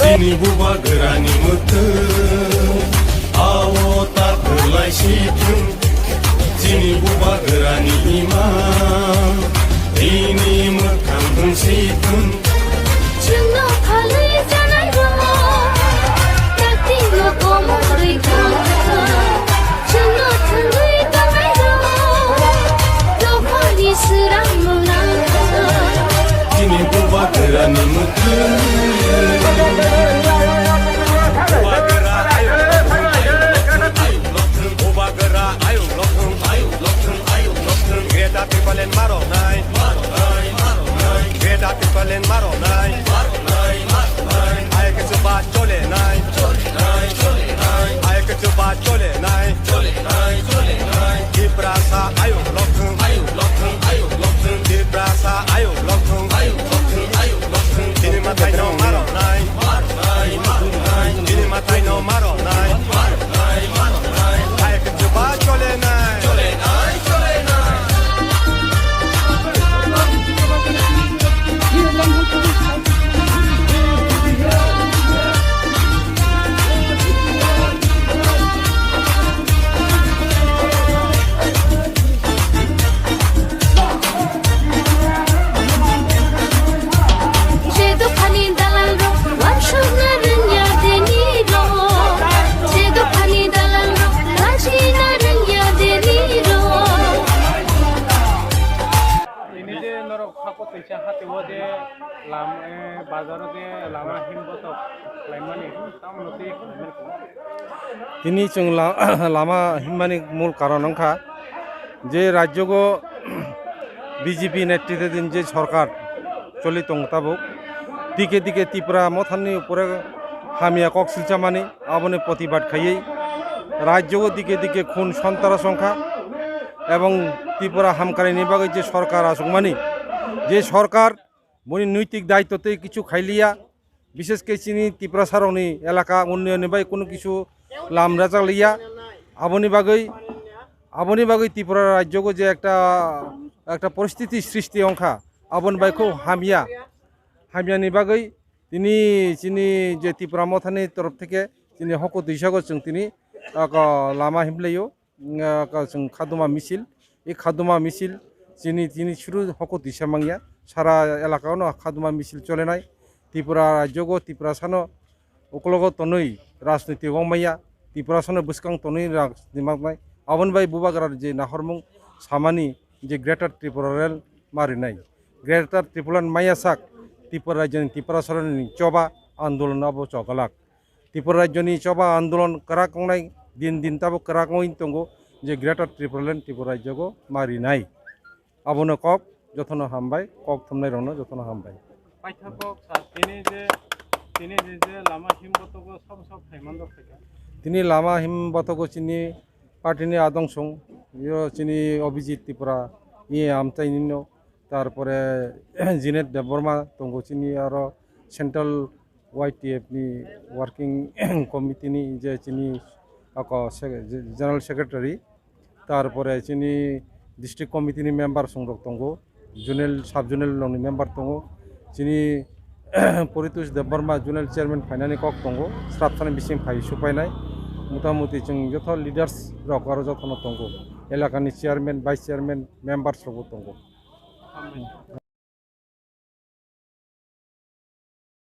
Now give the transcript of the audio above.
Sini buba gerani mutu awo tak terlai situng Sini buba gerani imam ini mekam pun situng Cuma kali jangan romo Nanti lo komong rikang Cuma tengui tangai romo Lo kali serang menang Sini buba gerani mutu Greta people in Maronai, Greta people in Maronai, I get to bad chole nai, I get to bad chole nai, Ibrasa ayo lokun, Ibrasa ayo lokun, Ini matai no Maronai, Ini matai no Maronai, I get to bad chole nai. Tini chung lama himmani mul karon angkha je rajyogo BJP netrithadin je sorkar choli tong tabuk dike dike Tripura mothanni upore hamia kok silchamani abone protibad khayei rajyogo dike dike khun santara সংখ্যা এবং Tripura hamkarini bagoi je sorkar asukmani je sorkar boni নৈতিক দায়িত্বতে কিছু খাইলিয়া বিশেষ করে চিনি Tripura সারনি এলাকা উন্নয়নে by কোনো কিছু লাম রাজা লিয়া আবনি বাগৈ Tripura রাজ্যগো যে একটা পরিস্থিতি সৃষ্টি অংখা আবন বাইখো হামিয়ানি বাগৈ তিনি চিনি যে Tripura মথানি তরফ থেকে তিনি হক দিশাগো जों তিনি লামা হিমলাইও जों খাদুমা মিছিল এই খাদুমা মিছিল তিনি শুরু হক দিশা মাংয়া সারা এলাকানো খাদুমা মিছিল চলে নাই Tripura রাজ্যগো Tripura সানো ukologo tonoi rajniti wangmaya Tripura sano buskang tonoi rajnimai abon bai bubagrar je nahormung samani je Greater Tripura Rail marinai Greater Tripura maya sak Tripura rajyani Tripura saroni choba andolon abo chogalak Tripura rajyani choba andolon karakongnai din tabo karakongoin tongo je Greater Tripura Rail Tripura rajyogo marinai abono kok jotono hambai kok thumnai rono jotono hambai পাঠ্যকক তিনি যে লামা হিমবতক সব হেমন্ত থেকে তিনি লামা হিমবতক চিনি পার্টিনি আদংসং ইয়ো চিনি Abhijit Tripura ইয়ে আমতাইনিনো তারপরে জিনেট দেববর্মা তঙ্গো চিনি আর সেন্ট্রাল YTF নি ওয়ার্কিং কমিটিনি যে চিনি জেনারেল সেক্রেটারি তারপরে চিনি ডিস্ট্রিক্ট কমিটিনি মেম্বার সংরক তঙ্গো জোনেল সাব জোনেল লংনি মেম্বার তঙ্গো চিনি Poritus Deborma Junel Chairman Finani Kok Tongo, Strapsan Bisim Pai Supainai, Mutamuti Chung Yothol leaders Rokaro Jotono Tongo, Elakani Chairman, Vice Chairman, members of Tongo.